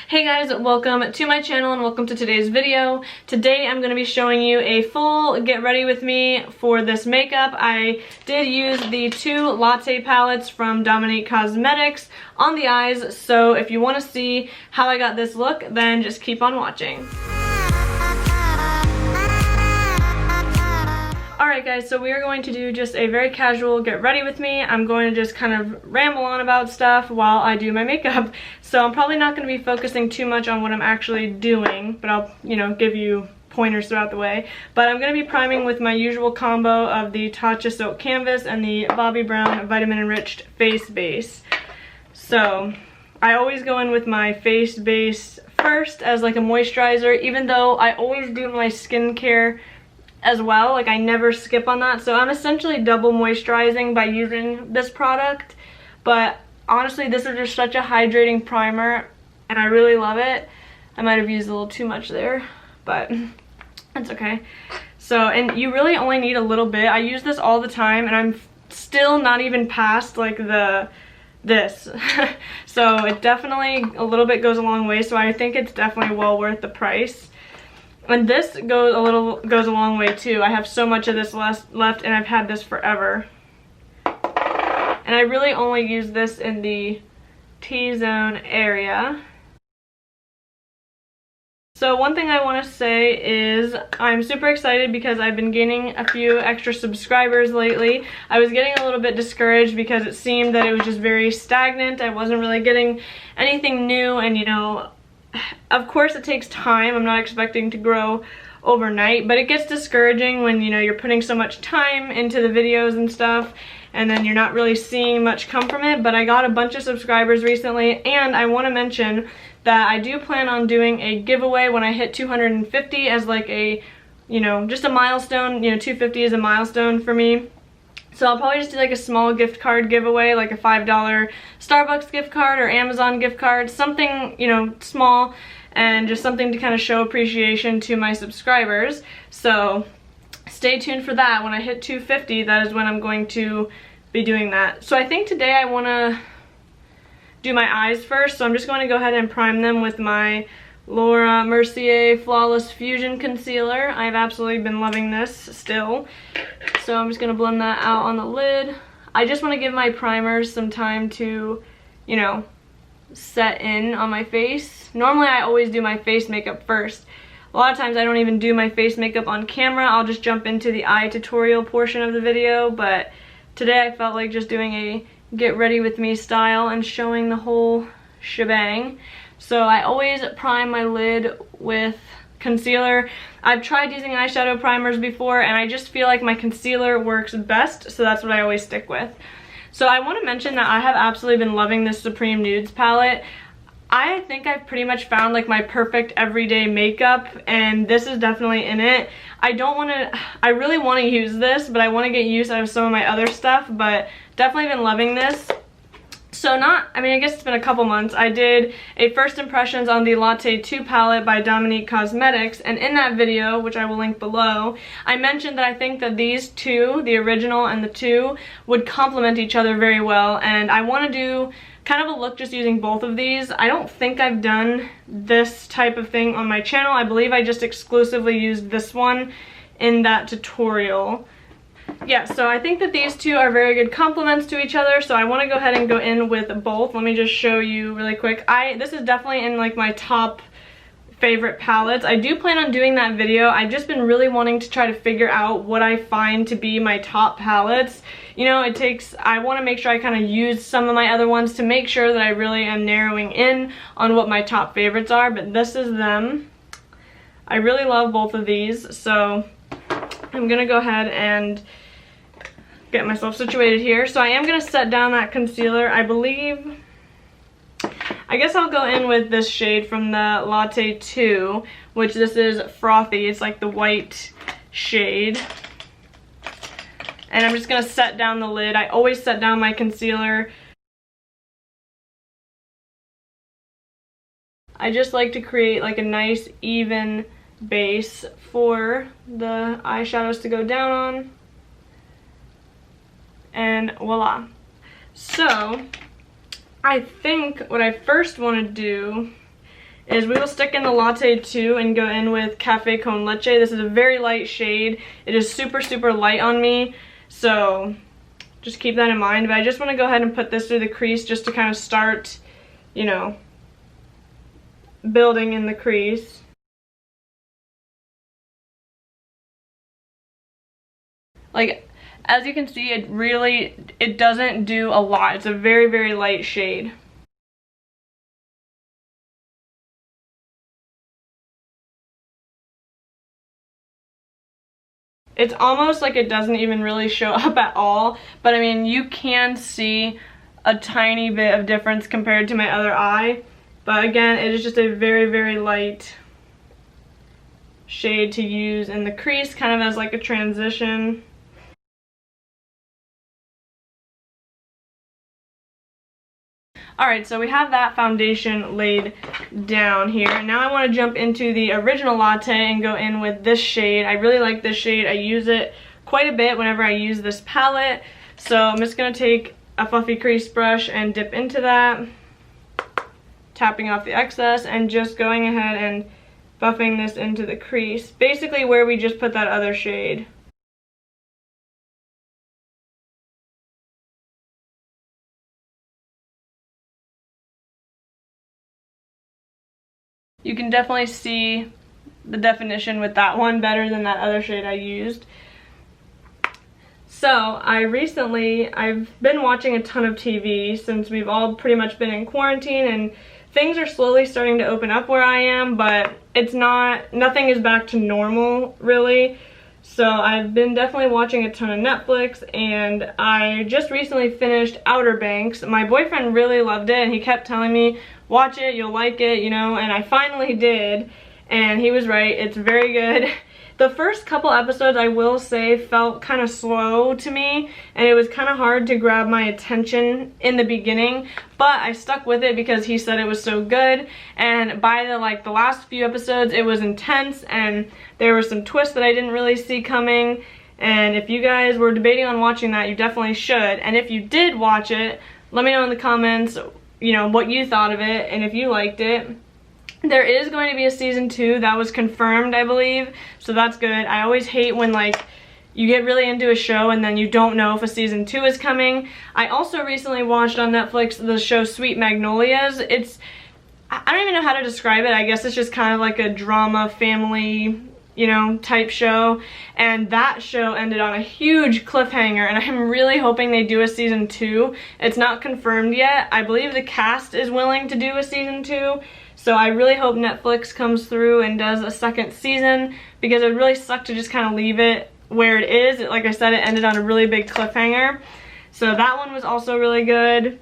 Hey guys, welcome to my channel and welcome to today's video. Today I'm going to be showing you a full get ready with me for this makeup. I did use the two Latte palettes from Dominique Cosmetics on the eyes, so if you want to see how I got this look, then just keep on watching. Alright guys, so we are going to do just a very casual get ready with me. I'm going to just kind of ramble on about stuff while I do my makeup. So I'm probably not going to be focusing too much on what I'm actually doing, but I'll, give you pointers throughout the way. But I'm going to be priming with my usual combo of the Tatcha Silk Canvas and the Bobbi Brown Vitamin Enriched Face Base. So I always go in with my face base first as like a moisturizer, even though I always do my skincare as well. Like, I never skip on that, so I'm essentially double moisturizing by using this product. But honestly, this is just such a hydrating primer and I really love it. I might have used a little too much there, but that's okay. So, and you really only need a little bit. I use this all the time and I'm still not even past like this so it definitely a little bit goes a long way, so I think it's definitely well worth the price. And this goes a long way too. I have so much of this left and I've had this forever. And I really only use this in the T-zone area. So one thing I want to say is I'm super excited because I've been gaining a few extra subscribers lately. I was getting a little bit discouraged because it seemed that it was just very stagnant. I wasn't really getting anything new, and of course it takes time. I'm not expecting to grow overnight, but it gets discouraging when you're putting so much time into the videos and stuff and then you're not really seeing much come from it. But I got a bunch of subscribers recently, and I want to mention that I do plan on doing a giveaway when I hit 250 as like a just a milestone. 250 is a milestone for me. So I'll probably just do like a small gift card giveaway, like a $5 Starbucks gift card or Amazon gift card, something, small, and just something to kind of show appreciation to my subscribers. So stay tuned for that. When I hit 250, that is when I'm going to be doing that. So I think today I want to do my eyes first, so I'm just going to go ahead and prime them with my Laura Mercier Flawless Fusion Concealer. I've absolutely been loving this still. So I'm just going to blend that out on the lid. I just want to give my primers some time to, set in on my face. Normally I always do my face makeup first. A lot of times I don't even do my face makeup on camera. I'll just jump into the eye tutorial portion of the video. But today I felt like just doing a get ready with me style and showing the whole shebang. So I always prime my lid with concealer. I've tried using eyeshadow primers before and I just feel like my concealer works best, so that's what I always stick with. So I want to mention that I have absolutely been loving this Supreme Nudes palette. I think I've pretty much found like my perfect everyday makeup, and this is definitely in it. I really want to use this, but I want to get use out of some of my other stuff, but definitely been loving this. So I guess it's been a couple months. I did a first impressions on the Latte 2 palette by Dominique Cosmetics, and in that video, which I will link below, I mentioned that I think that these two, the original and the 2, would complement each other very well, and I want to do kind of a look just using both of these. I don't think I've done this type of thing on my channel. I believe I just exclusively used this one in that tutorial. Yeah, so I think that these two are very good complements to each other, so I want to go ahead and go in with both. Let me just show you really quick. This is definitely in like my top favorite palettes. I do plan on doing that video. I've just been really wanting to try to figure out what I find to be my top palettes. I want to make sure I kind of use some of my other ones to make sure that I really am narrowing in on what my top favorites are, but this is them. I really love both of these, so I'm gonna go ahead and get myself situated here. So I am gonna set down that concealer. I guess I'll go in with this shade from the Latte 2, which this is Frothy. It's like the white shade. And I'm just gonna set down the lid. I always set down my concealer. I just like to create like a nice even base for the eyeshadows to go down on, and voila. So I think what I first want to do is we will stick in the Latte 2 and go in with Cafe Con Leche. This is a very light shade. It is super, super light on me, so just keep that in mind. But I just want to go ahead and put this through the crease just to kind of start, you know, building in the crease. Like, as you can see, it doesn't do a lot. It's a very, very light shade. It's almost like it doesn't even really show up at all, but I mean, you can see a tiny bit of difference compared to my other eye. But again, it is just a very, very light shade to use in the crease, kind of as like a transition. Alright, so we have that foundation laid down here. Now I want to jump into the original Latte and go in with this shade. I really like this shade. I use it quite a bit whenever I use this palette. So I'm just going to take a fluffy crease brush and dip into that, tapping off the excess and just going ahead and buffing this into the crease. Basically where we just put that other shade. You can definitely see the definition with that one better than that other shade I used. So I've been watching a ton of TV since we've all pretty much been in quarantine, and things are slowly starting to open up where I am, but nothing is back to normal really. So I've been definitely watching a ton of Netflix, and I just recently finished Outer Banks. My boyfriend really loved it and he kept telling me, watch it, you'll like it, you know, and I finally did, and he was right. It's very good. The first couple episodes, I will say, felt kind of slow to me, and it was kind of hard to grab my attention in the beginning, but I stuck with it because he said it was so good, and by the last few episodes, it was intense, and there were some twists that I didn't really see coming, and if you guys were debating on watching that, you definitely should, and if you did watch it, let me know in the comments, you know, what you thought of it, and if you liked it. There is going to be a season 2 that was confirmed, I believe, so that's good. I always hate when you get really into a show and then you don't know if a season 2 is coming. I also recently watched on Netflix the show Sweet Magnolias. I don't even know how to describe it. I guess it's just kind of like a drama family, you know, type show, and that show ended on a huge cliffhanger, and I'm really hoping they do a season 2. It's not confirmed yet. I believe the cast is willing to do a season 2. So I really hope Netflix comes through and does a second season, because it would really suck to just kind of leave it where it is. Like I said, it ended on a really big cliffhanger. So that one was also really good.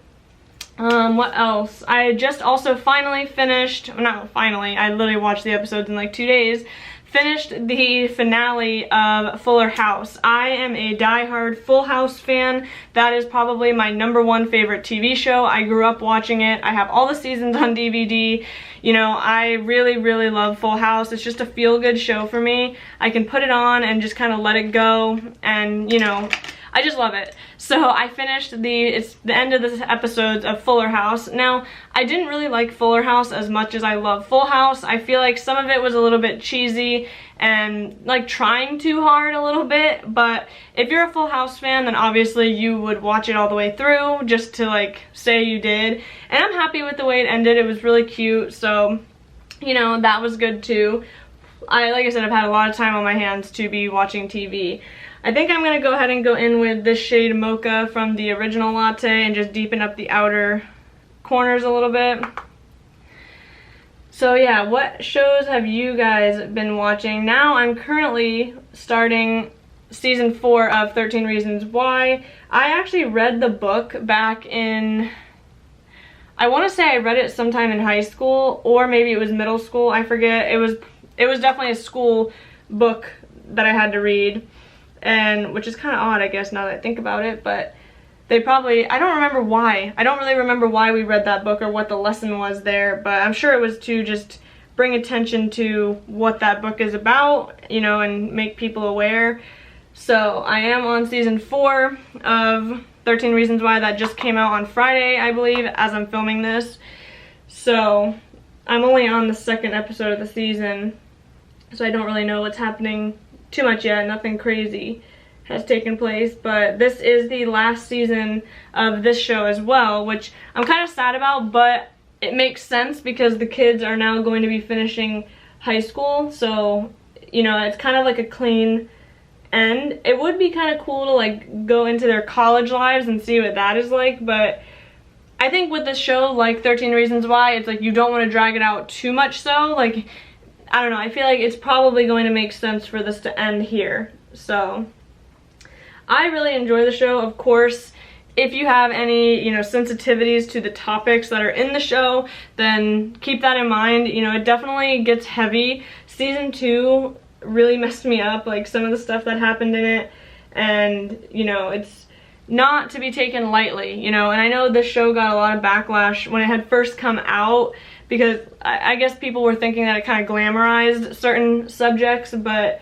What else? I just also finally finished, not finally, I literally watched the episodes in like 2 days, finished the finale of Fuller House. I am a diehard Full House fan. That is probably my #1 favorite TV show. I grew up watching it. I have all the seasons on DVD. You know, I really, really love Full House. It's just a feel-good show for me. I can put it on and just kind of let it go, and you know, I just love it. So I finished it's the end of the episodes of Fuller House. Now, I didn't really like Fuller House as much as I love Full House. I feel like some of it was a little bit cheesy and like trying too hard a little bit, but if you're a Full House fan, then obviously you would watch it all the way through just to like say you did. And I'm happy with the way it ended. It was really cute, so you know, that was good too. Like I said, I've had a lot of time on my hands to be watching TV. I think I'm going to go ahead and go in with this shade Mocha from the original Latte and just deepen up the outer corners a little bit. So yeah, what shows have you guys been watching? Now I'm currently starting season 4 of 13 Reasons Why. I actually read the book back in, I want to say I read it sometime in high school, or maybe it was middle school, I forget. It was definitely a school book that I had to read. And which is kind of odd, I guess, now that I think about it, but they probably, I don't remember why. I don't really remember why we read that book or what the lesson was there, but I'm sure it was to just bring attention to what that book is about, you know, and make people aware. So I am on season 4 of 13 Reasons Why. That just came out on Friday, I believe, as I'm filming this. So I'm only on the second episode of the season, so I don't really know what's happening too much yet. Nothing crazy has taken place, but this is the last season of this show as well, which I'm kind of sad about, but it makes sense because the kids are now going to be finishing high school, so you know, it's kind of like a clean end. It would be kind of cool to like go into their college lives and see what that is like, but I think with this show, like 13 Reasons Why, it's like you don't want to drag it out too much, so like, I don't know, I feel like it's probably going to make sense for this to end here. So I really enjoy the show. Of course, if you have any, you know, sensitivities to the topics that are in the show, then keep that in mind. You know, it definitely gets heavy. Season 2 really messed me up, like some of the stuff that happened in it, and you know, it's not to be taken lightly, you know. And I know this show got a lot of backlash when it had first come out, because I guess people were thinking that it kind of glamorized certain subjects, but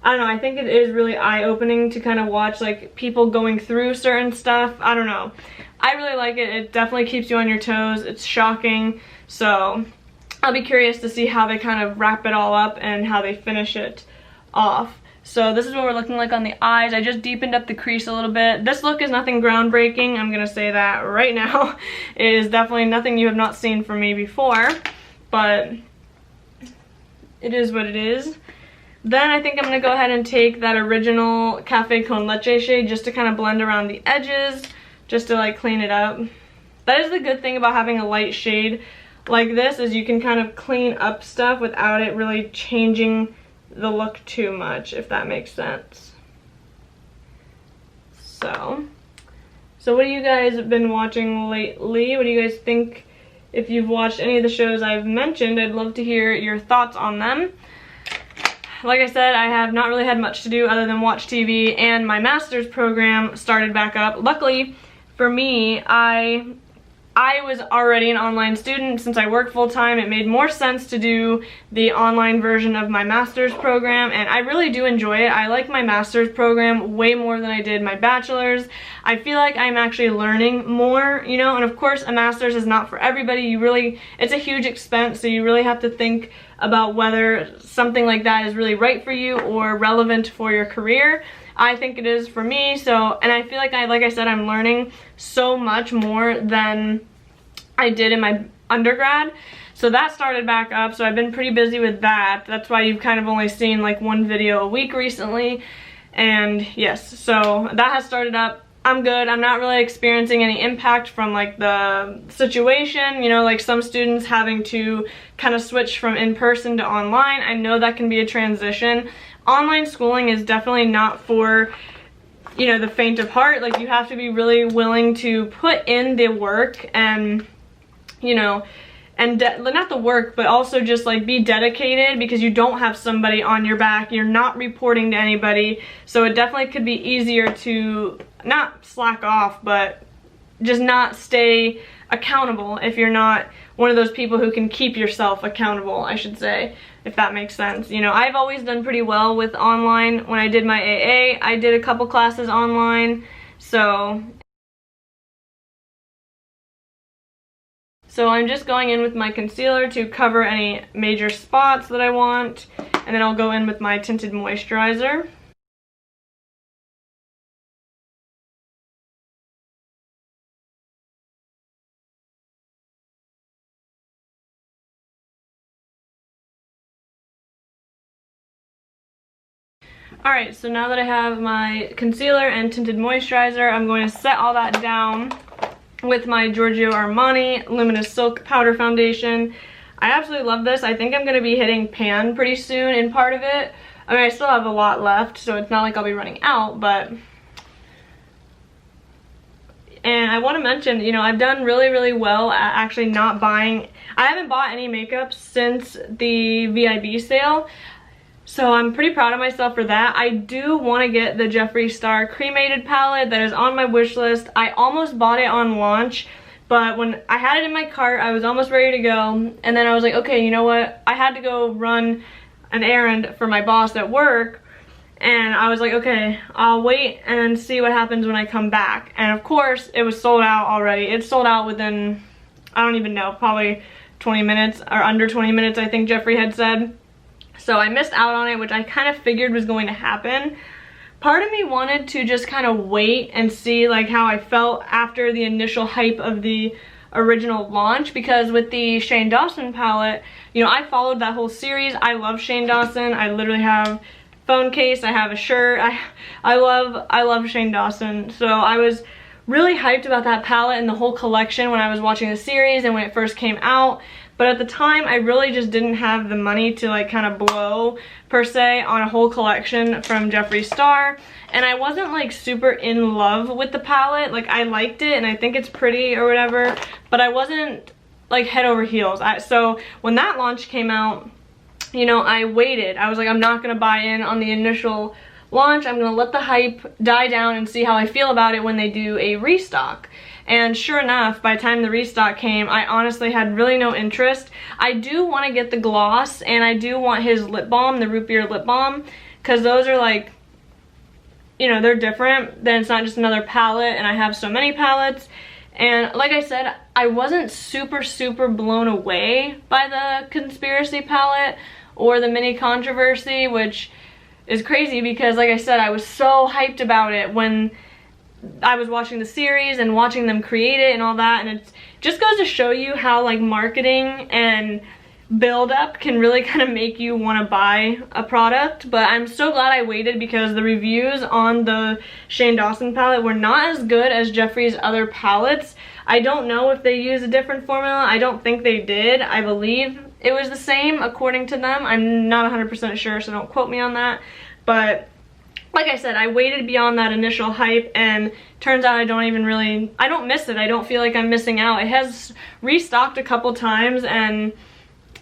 I don't know, I think it is really eye-opening to kind of watch like people going through certain stuff. I don't know, I really like it. It definitely keeps you on your toes. It's shocking, so I'll be curious to see how they kind of wrap it all up and how they finish it off. So this is what we're looking like on the eyes. I just deepened up the crease a little bit. This look is nothing groundbreaking, I'm gonna say that right now. It is definitely nothing you have not seen from me before, but it is what it is. Then I think I'm gonna go ahead and take that original Cafe Con Leche shade just to kind of blend around the edges, just to like clean it up. That is the good thing about having a light shade like this, is you can kind of clean up stuff without it really changing the look too much, if that makes sense. So what have you guys been watching lately? What do you guys think? If you've watched any of the shows I've mentioned, I'd love to hear your thoughts on them. Like I said, I have not really had much to do other than watch TV, and my master's program started back up. Luckily for me, I was already an online student. Since I work full-time, it made more sense to do the online version of my master's program, and I really do enjoy it. I like my master's program way more than I did my bachelor's. I feel like I'm actually learning more, you know, and of course a master's is not for everybody. It's a huge expense, so you really have to think about whether something like that is really right for you or relevant for your career. I think it is for me, and I feel like I said, I'm learning so much more than I did in my undergrad. So that started back up, so I've been pretty busy with that. That's why you've kind of only seen like one video a week recently. And yes, so that has started up. I'm good. I'm not really experiencing any impact from like the situation, you know, like some students having to kind of switch from in-person to online. I know that can be a transition. Online schooling is definitely not for, you know, the faint of heart. Like, you have to be really willing to put in the work and, you know, and not the work, but also just like be dedicated, because you don't have somebody on your back. You're not reporting to anybody. So it definitely could be easier to not slack off, but just not stay accountable if you're not one of those people who can keep yourself accountable, I should say, if that makes sense. You know, I've always done pretty well with online. When I did my AA, I did a couple classes online, so I'm just going in with my concealer to cover any major spots that I want, and then I'll go in with my tinted moisturizer. Alright, so now that I have my concealer and tinted moisturizer, I'm going to set all that down with my Giorgio Armani Luminous Silk Powder Foundation. I absolutely love this. I think I'm going to be hitting pan pretty soon in part of it. I mean, I still have a lot left, so it's not like I'll be running out, but... And I want to mention, you know, I've done really, really well at actually not buying... I haven't bought any makeup since the VIB sale, so I'm pretty proud of myself for that. I do want to get the Jeffree Star Cremated palette that is on my wish list. I almost bought it on launch, but when I had it in my cart, I was almost ready to go, and then I was like, okay, you know what? I had to go run an errand for my boss at work, and I was like, okay, I'll wait and see what happens when I come back. And of course, it was sold out already. It sold out within, I don't even know, probably 20 minutes, or under 20 minutes, I think Jeffree had said. So I missed out on it, which I kind of figured was going to happen. Part of me wanted to just kind of wait and see like how I felt after the initial hype of the original launch, because with the Shane Dawson palette, you know, I followed that whole series. I love Shane Dawson. I literally have phone case, I have a shirt. I love Shane Dawson. So I was really hyped about that palette and the whole collection when I was watching the series and when it first came out. But at the time, I really just didn't have the money to like kind of blow per se on a whole collection from Jeffree Star. And I wasn't like super in love with the palette. Like I liked it and I think it's pretty or whatever, but I wasn't like head over heels. So when that launch came out, you know, I waited. I was like, I'm not gonna buy in on the initial launch. I'm gonna let the hype die down and see how I feel about it when they do a restock. And sure enough, by the time the restock came, I honestly had really no interest. I do want to get the gloss, and I do want his lip balm, the root beer lip balm, because those are like, you know, they're different. Then it's not just another palette, and I have so many palettes. And like I said, I wasn't super blown away by the Conspiracy palette or the Mini Controversy, which is crazy because like I said, I was so hyped about it when I was watching the series and watching them create it and all that, and it just goes to show you how like marketing and build up can really kind of make you want to buy a product. But I'm so glad I waited because the reviews on the Shane Dawson palette were not as good as Jeffree's other palettes. I don't know if they use a different formula. I don't think they did. I believe it was the same according to them. I'm not 100% sure, so don't quote me on that. But like I said, I waited beyond that initial hype, and turns out I don't miss it. I don't feel like I'm missing out. It has restocked a couple times, and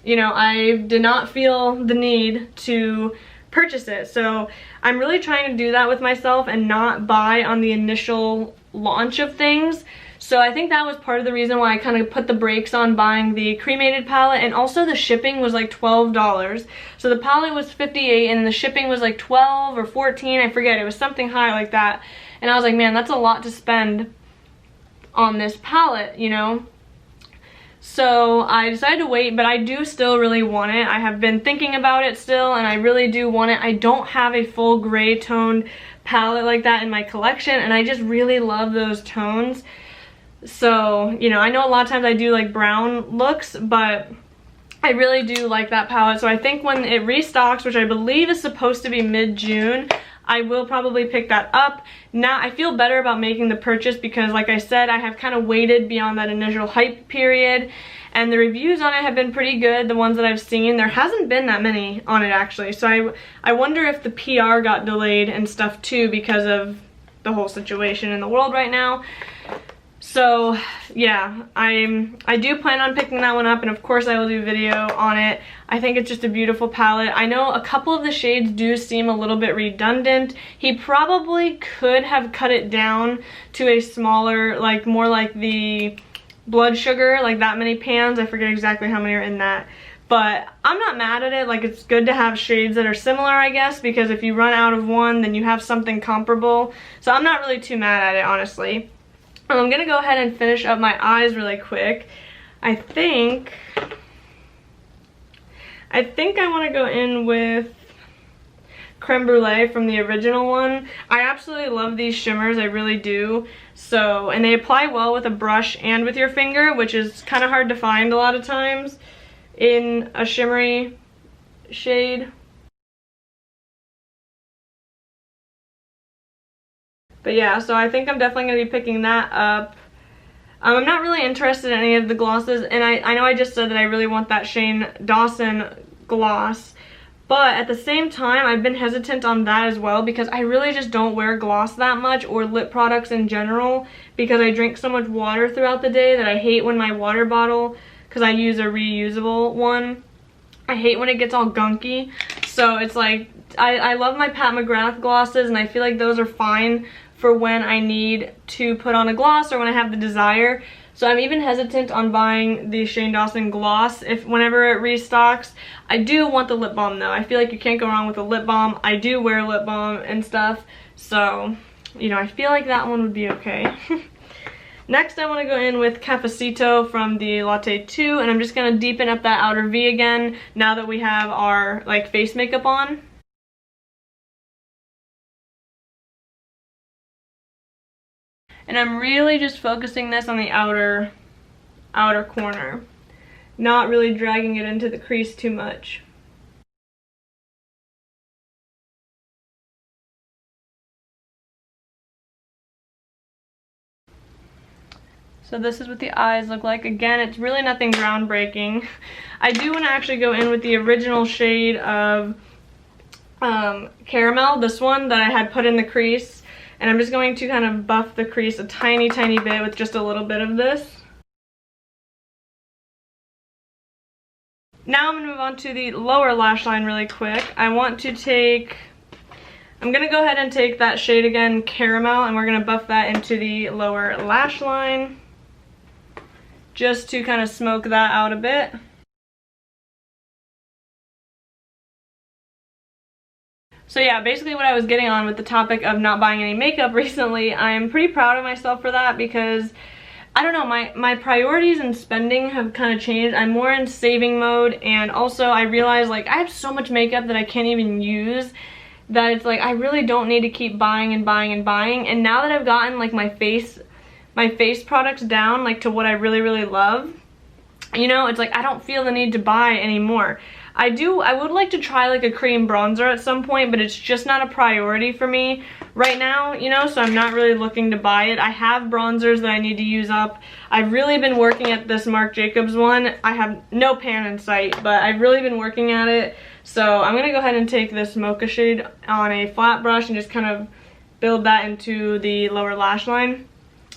you know, I did not feel the need to purchase it. So I'm really trying to do that with myself and not buy on the initial launch of things. So I think that was part of the reason why I kind of put the brakes on buying the cremated palette, and also the shipping was like $12. So the palette was $58 and the shipping was like $12 or $14, I forget, it was something high like that. And I was like, man, that's a lot to spend on this palette, you know? So I decided to wait, but I do still really want it. I have been thinking about it still, and I really do want it. I don't have a full gray toned palette like that in my collection, and I just really love those tones. So, you know, I know a lot of times I do like brown looks, but I really do like that palette. So I think when it restocks, which I believe is supposed to be mid-June, I will probably pick that up. Now, I feel better about making the purchase because, like I said, I have kind of waited beyond that initial hype period, and the reviews on it have been pretty good, the ones that I've seen. There hasn't been that many on it, actually. So I wonder if the PR got delayed and stuff, too, because of the whole situation in the world right now. So yeah, I do plan on picking that one up, and of course I will do a video on it. I think it's just a beautiful palette. I know a couple of the shades do seem a little bit redundant. He probably could have cut it down to a smaller, like more like the Blood Sugar, like that many pans. I forget exactly how many are in that. But I'm not mad at it. Like, it's good to have shades that are similar, I guess, because if you run out of one, then you have something comparable. So I'm not really too mad at it, honestly. I'm gonna go ahead and finish up my eyes really quick. I think I want to go in with Creme Brulee from the original one. I absolutely love these shimmers, I really do. So, and they apply well with a brush and with your finger, which is kind of hard to find a lot of times in a shimmery shade. But yeah, so I think I'm definitely going to be picking that up. I'm not really interested in any of the glosses, and I know I just said that I really want that Shane Dawson gloss, but at the same time, I've been hesitant on that as well because I really just don't wear gloss that much, or lip products in general, because I drink so much water throughout the day that I hate when my water bottle, because I use a reusable one, I hate when it gets all gunky. So it's like, I love my Pat McGrath glosses, and I feel like those are fine for when I need to put on a gloss or when I have the desire. So I'm even hesitant on buying the Shane Dawson gloss whenever it restocks. I do want the lip balm though. I feel like you can't go wrong with a lip balm. I do wear lip balm and stuff, so you know, I feel like that one would be okay. Next, I want to go in with Cafecito from the Latte 2, and I'm just going to deepen up that outer V again now that we have our like face makeup on. And I'm really just focusing this on the outer corner, not really dragging it into the crease too much. So this is what the eyes look like. Again, it's really nothing groundbreaking. I do want to actually go in with the original shade of Caramel, this one that I had put in the crease. And I'm just going to kind of buff the crease a tiny, tiny bit with just a little bit of this. Now I'm going to move on to the lower lash line really quick. I'm going to go ahead and take that shade again, Caramel, and we're going to buff that into the lower lash line, just to kind of smoke that out a bit. So yeah, basically what I was getting on with the topic of not buying any makeup recently, I'm pretty proud of myself for that because, I don't know, my priorities and spending have kind of changed. I'm more in saving mode, and also I realized like I have so much makeup that I can't even use that it's like I really don't need to keep buying and buying and buying. And now that I've gotten like my face products down like to what I really, really love, you know, it's like I don't feel the need to buy anymore. I would like to try like a cream bronzer at some point, but it's just not a priority for me right now, you know, so I'm not really looking to buy it. I have bronzers that I need to use up. I've really been working at this Marc Jacobs one. I have no pan in sight, but I've really been working at it. So I'm gonna go ahead and take this mocha shade on a flat brush and just kind of build that into the lower lash line.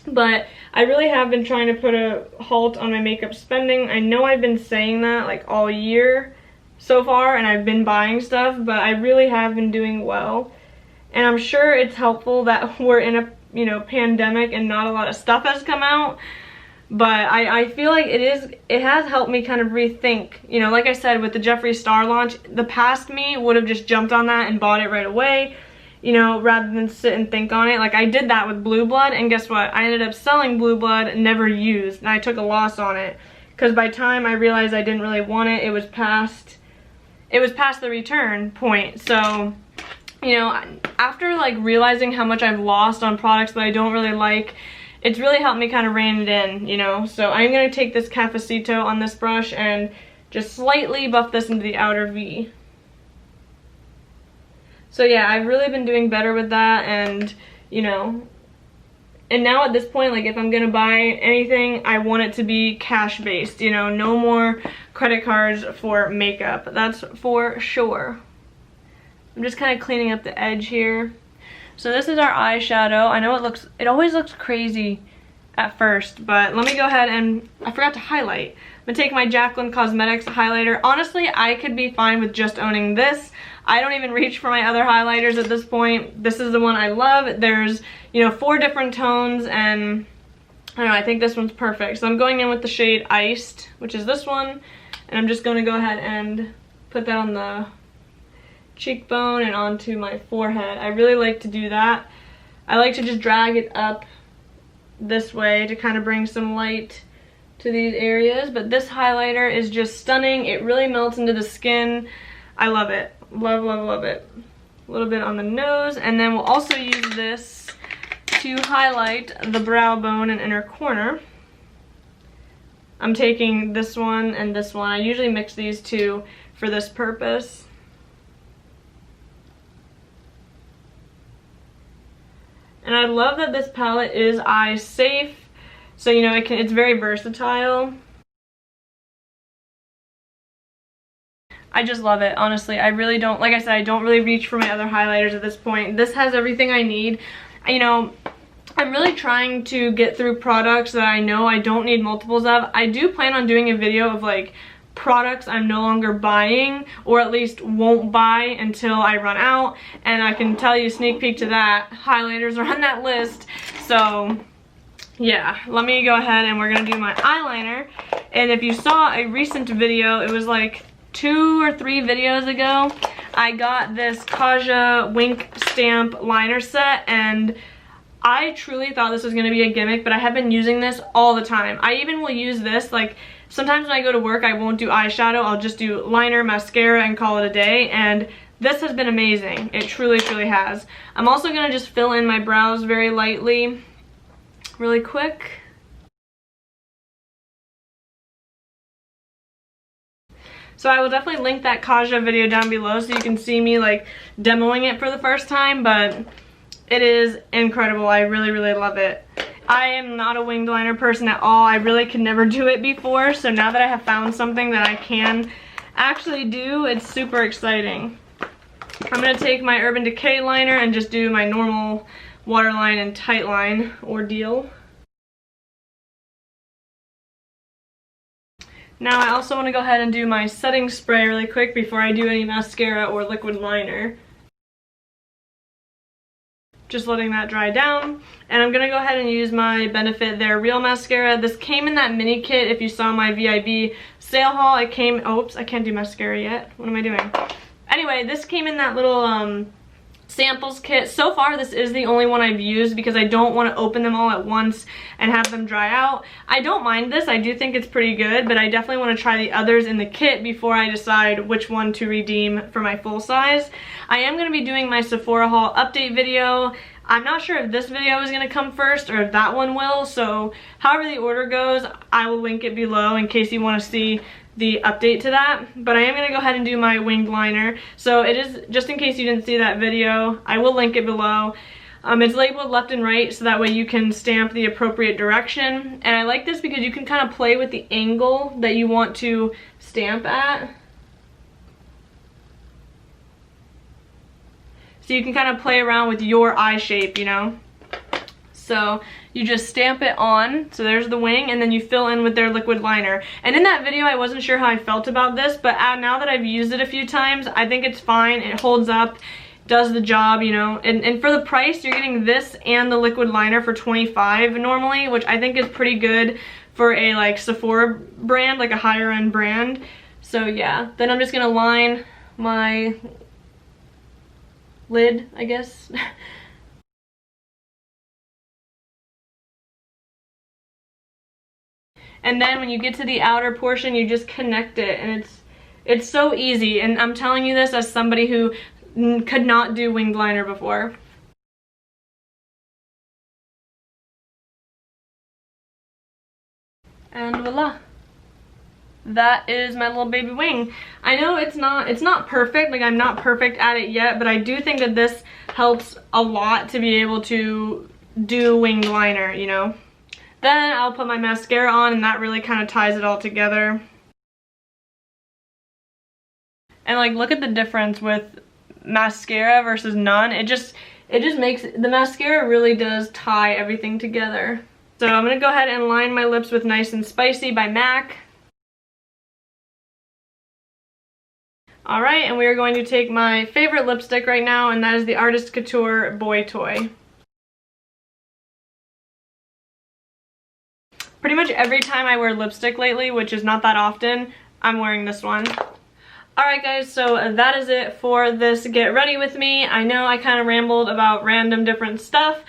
But I really have been trying to put a halt on my makeup spending. I know I've been saying that like all year so far, and I've been buying stuff, but I really have been doing well. And I'm sure it's helpful that we're in a, you know, pandemic and not a lot of stuff has come out. But I feel like it has helped me kind of rethink, you know, like I said with the Jeffree Star launch, the past me would have just jumped on that and bought it right away, you know, rather than sit and think on it. Like I did that with Blue Blood, and guess what? I ended up selling Blue Blood, never used, and I took a loss on it. Because by the time I realized I didn't really want it, it was past the return point. So, you know, after like realizing how much I've lost on products that I don't really like, it's really helped me kind of rein it in, you know. So I'm going to take this Cafecito on this brush and just slightly buff this into the outer V. So yeah, I've really been doing better with that, and you know, and now at this point, like if I'm gonna buy anything, I want it to be cash based, you know, no more credit cards for makeup, that's for sure. I'm just kind of cleaning up the edge here. So this is our eyeshadow. I know it always looks crazy at first, but let me go ahead and, I forgot to highlight. I'm gonna take my Jaclyn Cosmetics highlighter. Honestly, I could be fine with just owning this. I don't even reach for my other highlighters at this point. This is the one I love. There's, you know, 4 different tones, and I don't know, I think this one's perfect. So I'm going in with the shade Iced, which is this one, and I'm just gonna go ahead and put that on the cheekbone and onto my forehead. I really like to do that. I like to just drag it up this way to kind of bring some light to these areas, but this highlighter is just stunning. It really melts into the skin. I love it. Love, love, love it. A little bit on the nose, and then we'll also use this to highlight the brow bone and inner corner. I'm taking this one and this one. I usually mix these two for this purpose. And I love that this palette is eye safe, so you know it's very versatile. I just love it, honestly. I really don't, like I said, I don't really reach for my other highlighters at this point. This has everything I need. You know, I'm really trying to get through products that I know I don't need multiples of. I do plan on doing a video of like products I'm no longer buying, or at least won't buy until I run out, and I can tell you, sneak peek to that, highlighters are on that list. So yeah, let me go ahead and we're gonna do my eyeliner. And if you saw a recent video, it was like 2 or 3 videos ago, I got this Kaja Wink Stamp liner set, and I truly thought this was going to be a gimmick, but I have been using this all the time. I even will use this, like, sometimes when I go to work, I won't do eyeshadow. I'll just do liner, mascara, and call it a day, and this has been amazing. It truly, truly has. I'm also going to just fill in my brows very lightly, really quick. So I will definitely link that Kaja video down below so you can see me like demoing it for the first time, but it is incredible. I really, really love it. I am not a winged liner person at all. I really could never do it before, so now that I have found something that I can actually do, it's super exciting. I'm going to take my Urban Decay liner and just do my normal waterline and tight line ordeal. Now I also want to go ahead and do my setting spray really quick before I do any mascara or liquid liner. Just letting that dry down. And I'm going to go ahead and use my Benefit They're Real mascara. This came in that mini kit if you saw my VIB sale haul. It came, oops, I can't do mascara yet. What am I doing? Anyway, this came in that little samples kit. So far this is the only one I've used because I don't want to open them all at once and have them dry out. I don't mind this. I do think it's pretty good, but I definitely want to try the others in the kit before I decide which one to redeem for my full size. I am going to be doing my Sephora haul update video. I'm not sure if this video is going to come first or if that one will, so however the order goes, I will link it below in case you want to see the update to that. But I am going to go ahead and do my winged liner. So it is, just in case you didn't see that video, I will link it below. It's labeled left and right so that way you can stamp the appropriate direction. And I like this because you can kind of play with the angle that you want to stamp at. So you can kind of play around with your eye shape, you know. So you just stamp it on, so there's the wing, and then you fill in with their liquid liner. And in that video I wasn't sure how I felt about this, but now that I've used it a few times, I think it's fine. It holds up, does the job, you know. And for the price, you're getting this and the liquid liner for $25 normally, which I think is pretty good for a like Sephora brand, like a higher end brand. So yeah, then I'm just gonna line my lid, I guess. And then when you get to the outer portion, you just connect it, and it's so easy. And I'm telling you this as somebody who could not do winged liner before. And voila. That is my little baby wing. I know it's not perfect, like I'm not perfect at it yet, but I do think that this helps a lot to be able to do winged liner, you know. Then I'll put my mascara on, and that really kind of ties it all together. And like, look at the difference with mascara versus none. It just makes, the mascara really does tie everything together. So I'm gonna go ahead and line my lips with Nice and Spicy by MAC. Alright, and we are going to take my favorite lipstick right now, and that is the Artist Couture Boy Toy. Pretty much every time I wear lipstick lately, which is not that often, I'm wearing this one. Alright guys, so that is it for this Get Ready With Me. I know I kind of rambled about random different stuff.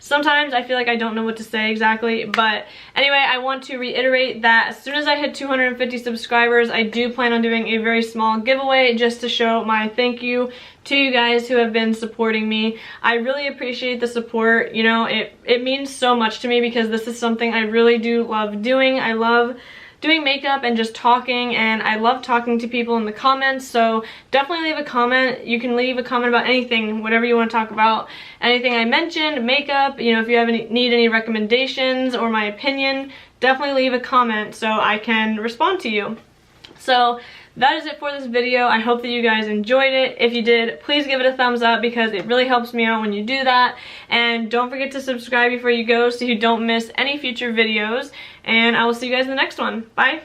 Sometimes I feel like I don't know what to say exactly, but anyway, I want to reiterate that as soon as I hit 250 subscribers, I do plan on doing a very small giveaway just to show my thank you to you guys who have been supporting me. I really appreciate the support. You know, it means so much to me because this is something I really do love doing. I love doing makeup and just talking, and I love talking to people in the comments, so definitely leave a comment. You can leave a comment about anything, whatever you want to talk about. Anything I mentioned, makeup, you know, if you need any recommendations or my opinion, definitely leave a comment so I can respond to you. So that is it for this video. I hope that you guys enjoyed it. If you did, please give it a thumbs up because it really helps me out when you do that. And don't forget to subscribe before you go so you don't miss any future videos. And I will see you guys in the next one. Bye!